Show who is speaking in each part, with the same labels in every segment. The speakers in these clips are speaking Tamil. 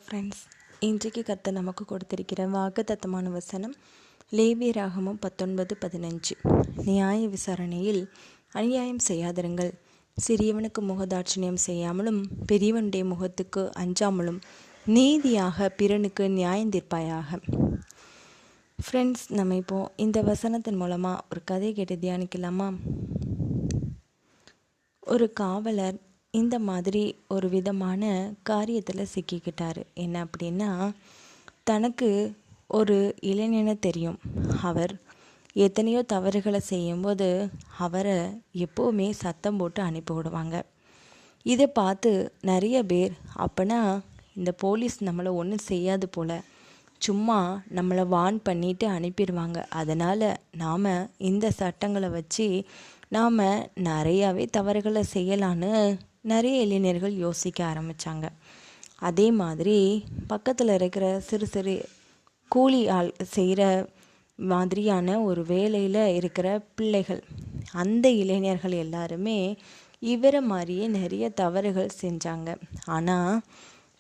Speaker 1: ஃப்ரெண்ட்ஸ், இன்றைக்கு கர்த்தர் நமக்கு கொடுத்திருக்கிற வாக்குத்தத்தமான வசனம் லேவியராகமம் 19:15. நியாய விசாரணையில் அநியாயம் செய்யாதிருங்கள், சிறியவனுக்கு முகதாட்சணியம் செய்யாமலும் பெரியவனுடைய முகத்துக்கு அஞ்சாமலும் நீதியாக பிறனுக்கு நியாயம் தீர்ப்பாயாக. ஃப்ரெண்ட்ஸ், நம்ம இப்போது இந்த வசனத்தின் மூலமாக ஒரு கதை கேட்டு தியானிக்கலாமா? ஒரு காவலர் இந்த மாதிரி ஒரு விதமான காரியத்தில் சிக்கிக்கிட்டார். என்ன அப்படின்னா, தனக்கு ஒரு இளைஞனை தெரியும். அவர் எத்தனையோ தவறுகளை செய்யும்போது அவரை எப்போவுமே சத்தம் போட்டு அனுப்பி விடுவாங்க. இதை பார்த்து நிறைய பேர், அப்போனா இந்த போலீஸ் நம்மளை ஒன்றும் செய்யாது போல், சும்மா நம்மளை வார்ன் பண்ணிட்டு அனுப்பிடுவாங்க, அதனால் நாம் இந்த சட்டங்களை வச்சு நாம் நிறையாவே தவறுகளை செய்யலான்னு நிறைய இளைஞர்கள் யோசிக்க ஆரம்பித்தாங்க. அதே மாதிரி பக்கத்தில் இருக்கிற சிறு சிறு கூலி ஆள் செய்கிற மாதிரியான ஒரு வேலையில் இருக்கிற பிள்ளைகள், அந்த இளைஞர்கள் எல்லாருமே இவரை மாதிரியே நிறைய தவறுகள் செஞ்சாங்க. ஆனால்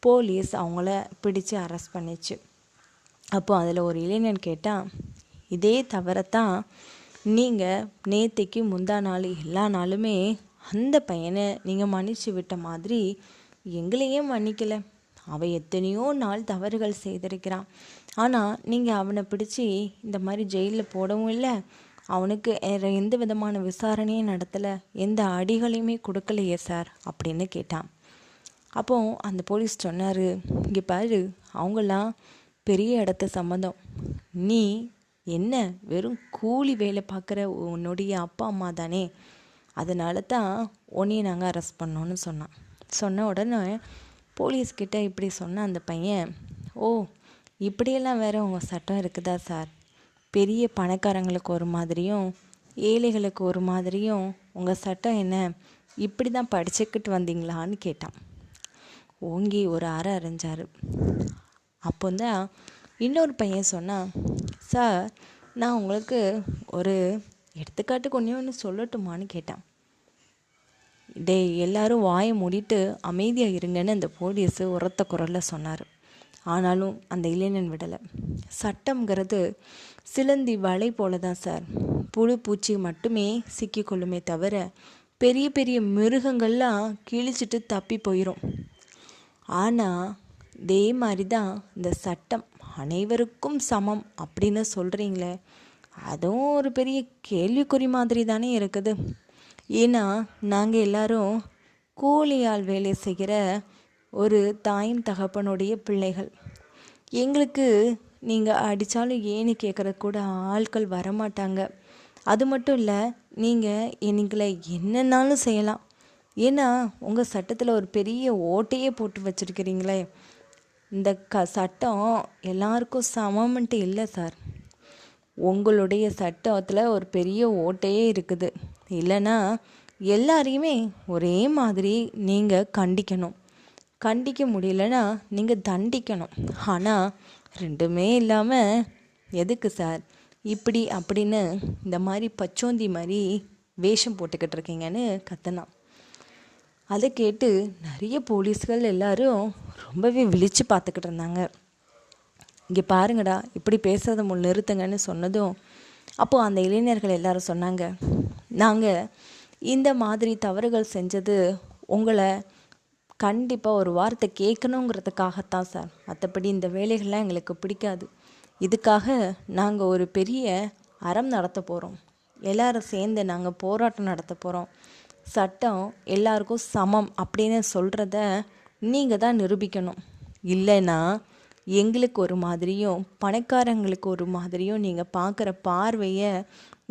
Speaker 1: போலீஸ் அவங்கள பிடிச்சு அரெஸ்ட் பண்ணிச்சு. அப்போது அதில் ஒரு இளைஞன் கேட்டால், இதே தவறைத்தான் நீங்கள் நேற்றுக்கு முந்தா நாள் எல்லா நாளுமே அந்த பையனை நீங்கள் மன்னிச்சு விட்ட மாதிரி எங்களையே மன்னிக்கலை. அவன் எத்தனையோ நாள் தவறுகள் செய்திருக்கிறான், ஆனால் நீங்கள் அவனை பிடிச்சி இந்த மாதிரி ஜெயிலில் போடவும் இல்லை, அவனுக்கு எந்த விதமான விசாரணையும் நடத்தலை, எந்த அடிகளையுமே கொடுக்கலையே சார் அப்படின்னு கேட்டான். அப்போது அந்த போலீஸ் சொன்னார், இங்கே பாரு, அவங்களாம் பெரிய இடத்த சம்மந்தம், நீ என்ன வெறும் கூலி வேலை பார்க்குற உன்னுடைய அப்பா அம்மா தானே, அதனால தான் உன்னையை நாங்கள் அரெஸ்ட் பண்ணோன்னு சொன்ன உடனே போலீஸ்கிட்ட இப்படி சொன்ன அந்த பையன், ஓ இப்படியெல்லாம் வேறு உங்கள் சட்டம் இருக்குதா சார்? பெரிய பணக்காரங்களுக்கு ஒரு மாதிரியும் ஏழைகளுக்கு ஒரு மாதிரியும் உங்கள் சட்டம் என்ன, இப்படி தான் படிச்சுக்கிட்டு வந்தீங்களான்னு கேட்டான். ஓங்கி ஒரு அறை அரைஞ்சார். அப்போ தான் இன்னொரு பையன் சொன்னான், சார் நான் உங்களுக்கு ஒரு எடுத்துக்காட்டுக்கு ஒன்று சொல்லட்டுமான்னு கேட்டான். எல்லாரும் வாயை மூடிட்டு அமைதியாக இருங்கன்னு அந்த போலீஸு உரத்த குரலில் சொன்னார். ஆனாலும் அந்த இளைஞன் விடலை. சட்டம்ங்கிறது சிலந்தி வலை போல தான் சார், புழு பூச்சி மட்டுமே சிக்கிக்கொள்ளுமே தவிர பெரிய பெரிய மிருகங்கள்லாம் கிழிச்சிட்டு தப்பி போயிடும். ஆனால் இதே மாதிரி தான் இந்த சட்டம் அனைவருக்கும் சமம் அப்படின்னு சொல்கிறீங்களே, அதுவும் ஒரு பெரிய கேள்விக்குறி மாதிரி தானே இருக்குது. ஏன்னா நாங்கள் எல்லாரும் கூலியால் வேலை செய்கிற ஒரு தாயின் தகப்பனுடைய பிள்ளைகள். எங்களுக்கு நீங்கள் அடித்தாலும் ஏன்னு கேட்குற கூட ஆட்கள் வரமாட்டாங்க. அது மட்டும் இல்லை, நீங்கள் எங்களை என்னன்னாலும் செய்யலாம். ஏன்னா உங்கள் சட்டத்தில் ஒரு பெரிய ஓட்டையே போட்டு வச்சுருக்கிறீங்களே. இந்த சட்டம் எல்லாருக்கும் சமம்ன்ட்டு இல்லை சார், உங்களுடைய சட்டத்தில் ஒரு பெரிய ஓட்டையே இருக்குது. இல்லைன்னா எல்லாரையுமே ஒரே மாதிரி நீங்கள் கண்டிக்கணும், கண்டிக்க முடியலன்னா நீங்கள் தண்டிக்கணும். ஆனால் ரெண்டுமே இல்லாமல் எதுக்கு சார் இப்படி அப்படின்னு இந்த மாதிரி பச்சோந்தி மாதிரி வேஷம் போட்டுக்கிட்டு இருக்கீங்கன்னு கத்தனான். அதை கேட்டு நிறைய போலீஸ்கள் எல்லாரும் ரொம்பவே விழித்து பார்த்துக்கிட்டு இருந்தாங்க. இங்கே பாருங்கடா, இப்படி பேசுகிறத நிறுத்துங்கன்னு சொன்னதும் அப்போது அந்த இளைஞர்கள் எல்லாரும் சொன்னாங்க, நாங்கள் இந்த மாதிரி தவறுகள் செஞ்சது உங்களை கண்டிப்பாக ஒரு வார்த்தை கேட்கணுங்கிறதுக்காகத்தான் சார், மற்றபடி இந்த வேலைகள்லாம் எங்களுக்கு பிடிக்காது. இதுக்காக நாங்கள் ஒரு பெரிய அறம் நடத்த போகிறோம், எல்லாரும் சேர்ந்து நாங்கள் போராட்டம் நடத்த போகிறோம். சட்டம் எல்லாருக்கும் சமம் அப்படின்னு சொல்கிறத நீங்கள் தான் நிரூபிக்கணும். இல்லைன்னா எங்களுக்கு ஒரு மாதிரியும் பணக்காரங்களுக்கு ஒரு மாதிரியும் நீங்கள் பார்க்குற பார்வையை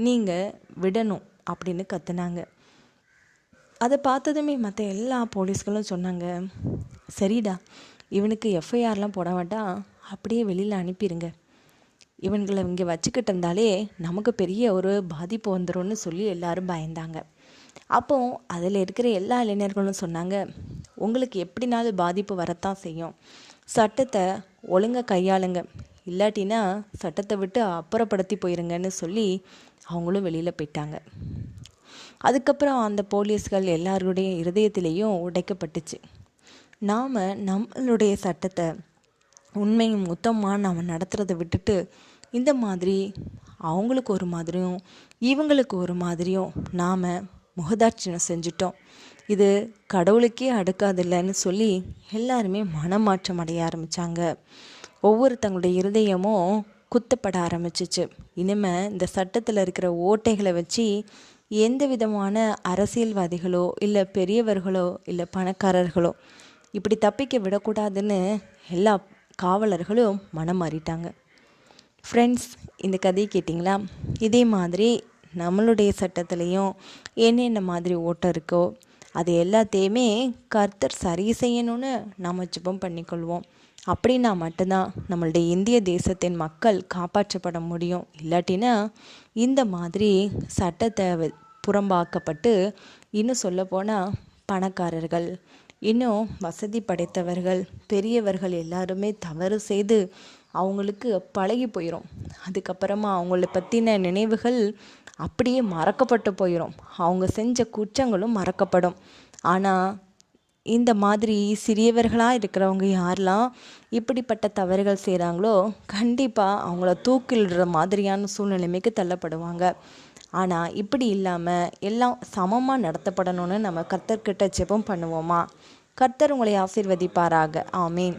Speaker 1: நீங்கள் விடணும் அப்படின்னு கத்துனாங்க. அதை பார்த்ததுமே மற்ற எல்லா போலீஸ்களும் சொன்னாங்க, சரிடா, இவனுக்கு எஃப்ஐஆர்லாம் போட வேண்டாம், அப்படியே வெளியில் அனுப்பிடுங்க, இவன்களை இங்கே வச்சுக்கிட்டு இருந்தாலே நமக்கு பெரிய ஒரு பாதிப்பு வந்துடும்னு சொல்லி எல்லாரும் பயந்தாங்க. அப்போ அதில் இருக்கிற எல்லா இளைஞர்களும் சொன்னாங்க, உங்களுக்கு எப்படினாலும் பாதிப்பு வரத்தான் செய்யும், சட்டத்தை ஒழுங்காக கையாளுங்க, இல்லாட்டினா சட்டத்தை விட்டு அப்புறப்படுத்தி போயிருங்கன்னு சொல்லி அவங்களும் வெளியில் போயிட்டாங்க. அதுக்கப்புறம் அந்த போலீஸ்கள் எல்லாருடைய இருதயத்திலையும் உடைக்கப்பட்டுச்சு. நாம் நம்மளுடைய சட்டத்தை உண்மையும் உத்தமமாக நாம் நடத்துகிறத விட்டுட்டு இந்த மாதிரி அவங்களுக்கு ஒரு மாதிரியும் இவங்களுக்கு ஒரு மாதிரியும் நாம் முகதாட்சியம் செஞ்சிட்டோம். இது கடவுளுக்கே அடுக்காதில்லைன்னு சொல்லி எல்லாருமே மனமாற்றம் அடைய ஆரம்பித்தாங்க. ஒவ்வொருத்தங்களுடைய இருதயமும் குத்தப்பட ஆரம்பிச்சிச்சு. இனிமேல் இந்த சட்டத்தில் இருக்கிற ஓட்டைகளை வச்சு எந்த விதமான அரசியல்வாதிகளோ இல்லை பெரியவர்களோ இல்லை பணக்காரர்களோ இப்படி தப்பிக்க விடக்கூடாதுன்னு எல்லா காவலர்களும் மனம் மாறிட்டாங்க. ஃப்ரெண்ட்ஸ், இந்த கதையை கேட்டிங்களா? இதே மாதிரி நம்மளுடைய சட்டத்துலேயும் என்னென்ன மாதிரி ஓட்டம் இருக்கோ அது எல்லாத்தையுமே கர்த்தர் சரி செய்யணும்னு நாம் ஜெபம் பண்ணிக்கொள்வோம். அப்படின்னா மட்டும்தான் நம்மளுடைய இந்திய தேசத்தின் மக்கள் காப்பாற்றப்பட முடியும். இல்லாட்டினா இந்த மாதிரி சட்டத்தை புறம்பாக்கப்பட்டு இன்னும் சொல்லப்போனால் பணக்காரர்கள், இன்னும் வசதி படைத்தவர்கள், பெரியவர்கள் எல்லாருமே தவறு செய்து அவங்களுக்கு பழகி போயிடும். அதுக்கப்புறமா அவங்கள பற்றின நினைவுகள் அப்படியே மறக்கப்பட்டு போயிடும். அவங்க செஞ்ச குற்றங்களும் மறக்கப்படும். ஆனால் இந்த மாதிரி சிறியவர்களாக இருக்கிறவங்க யாரெல்லாம் இப்படிப்பட்ட தவறுகள் செய்கிறாங்களோ கண்டிப்பாக அவங்கள தூக்கிலிடுற மாதிரியான சூழ்நிலைமைக்கு தள்ளப்படுவாங்க. ஆனால் இப்படி இல்லாமல் எல்லாம் சமமாக நடத்தப்படணும்னு நம்ம கர்த்தர்கிட்ட ஜெபம் பண்ணுவோமா? கர்த்தர் உங்களை ஆசீர்வதிப்பாராக. ஆமீன்.